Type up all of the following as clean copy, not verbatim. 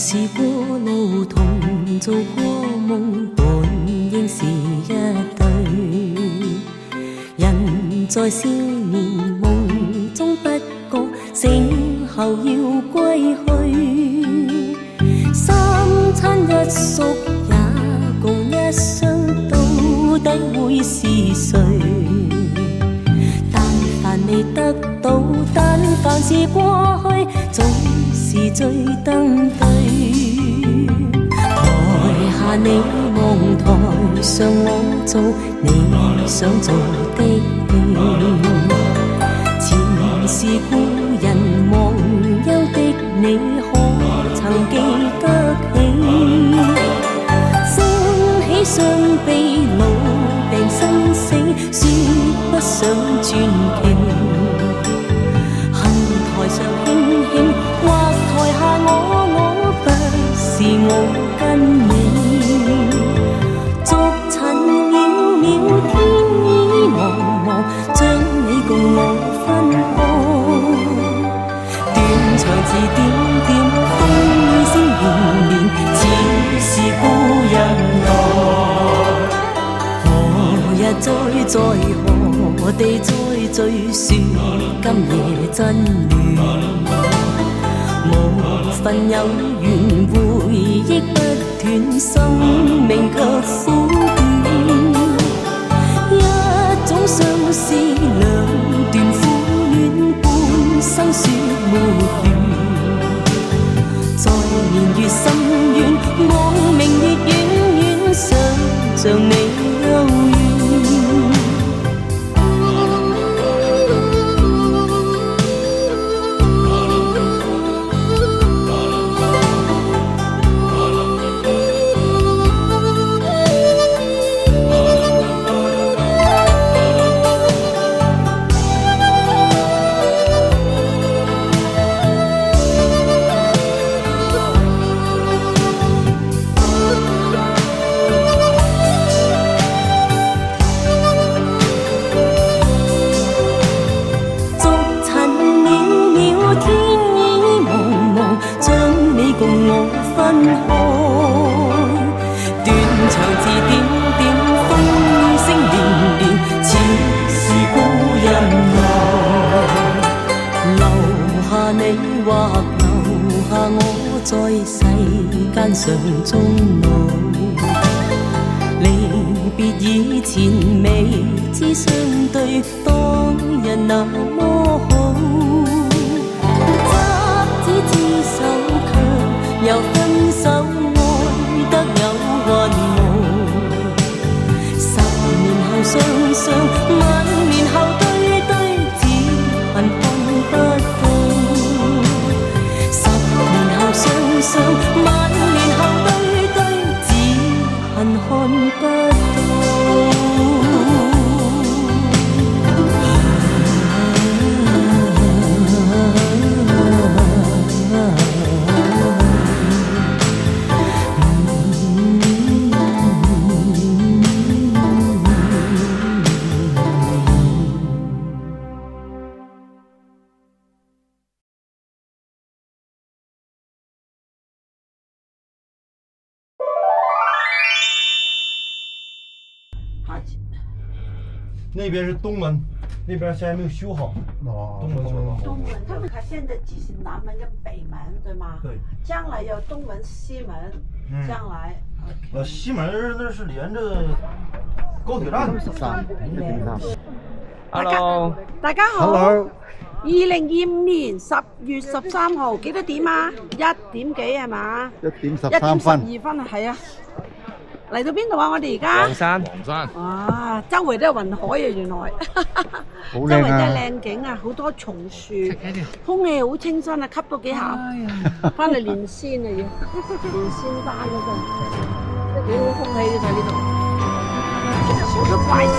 試過路同做過夢，本應是一對。人在少年夢中不覺，醒後要歸去。三餐一宿也共一雙，到底會是誰？但凡未得到，但凡是過去，總是最登對。台下你望，台上我做你想做的戲。前是故人忘憂的你，可曾記得起？歡喜傷悲老病生死，說不上傳奇。恨台上輕輕，或台下我不是我跟你。逐塵渺渺，天意茫茫，將你共我分開。斷腸字點點，風雨聲連連，似是故人來。何日再何地再聚，說今夜真戀。無份有緣，回憶不斷，生命卻苦短。一種相思，兩段苦戀，半生說沒完。在年月深遠，望明月遠遠，想像你幽怨。在世間上終老，離別以前未知相對，當日那麼好。執子之手，卻又分手，愛得有雲霧。10年後雙雙，晚年後對對，只恨看不到。雙雙，晚年後對對，只恨看不到。那边是东门，那边现在没有修好。东门走廊。东门，他们现在只是南门跟北门，对吗？对。将来有东门、西门，将来。西门那是连着高铁站的。Hello， 大家好。Hello。2025年10月13號幾多點啊？1點幾係嘛？1點13分。1點12分啊，係啊。嚟到邊度啊？我哋而家黃山。哇，周圍都係雲海啊，原來。好靚啊！周圍都係靚景啊，好多松樹，空氣好清新啊，吸到幾下。翻嚟連仙啊要，連仙丹嗰度，幾好空氣喺呢度，好多怪石。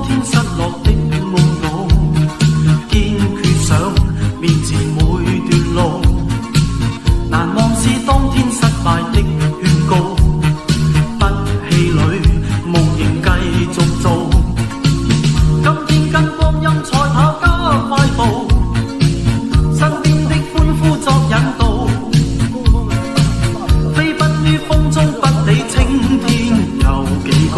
天失落的懊惱，堅決想面前每段路，難忘是當天失敗的勸告，不氣餒，夢仍繼續做。今天跟光陰賽跑加快步，身邊的歡呼作引導，飛奔於風中不理青天有幾高。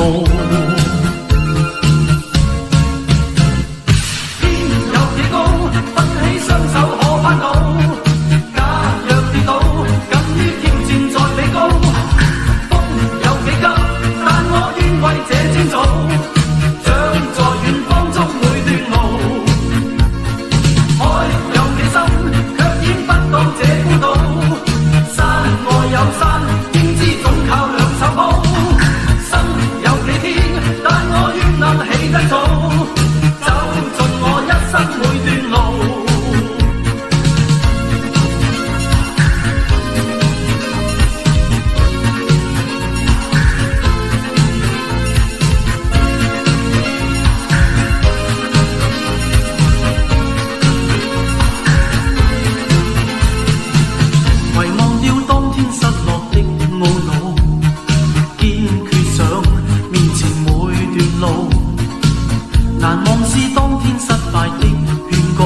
難忘是當天失敗的勸告，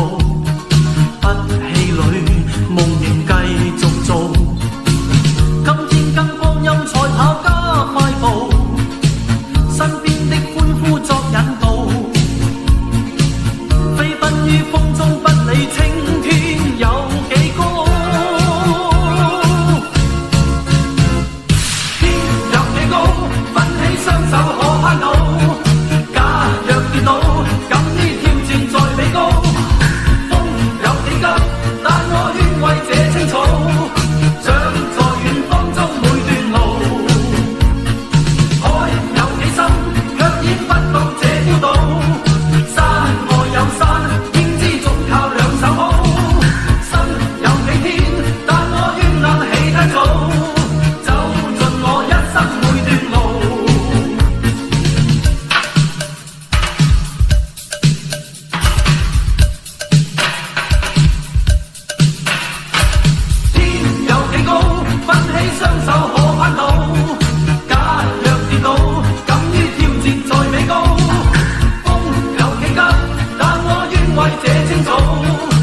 不氣餒，夢仍繼續做。今天跟光陰賽跑加快步，身邊的歡呼作引導，飛奔於風中不理青天有幾高。天有幾高，奮起雙手可攀到。為這清楚。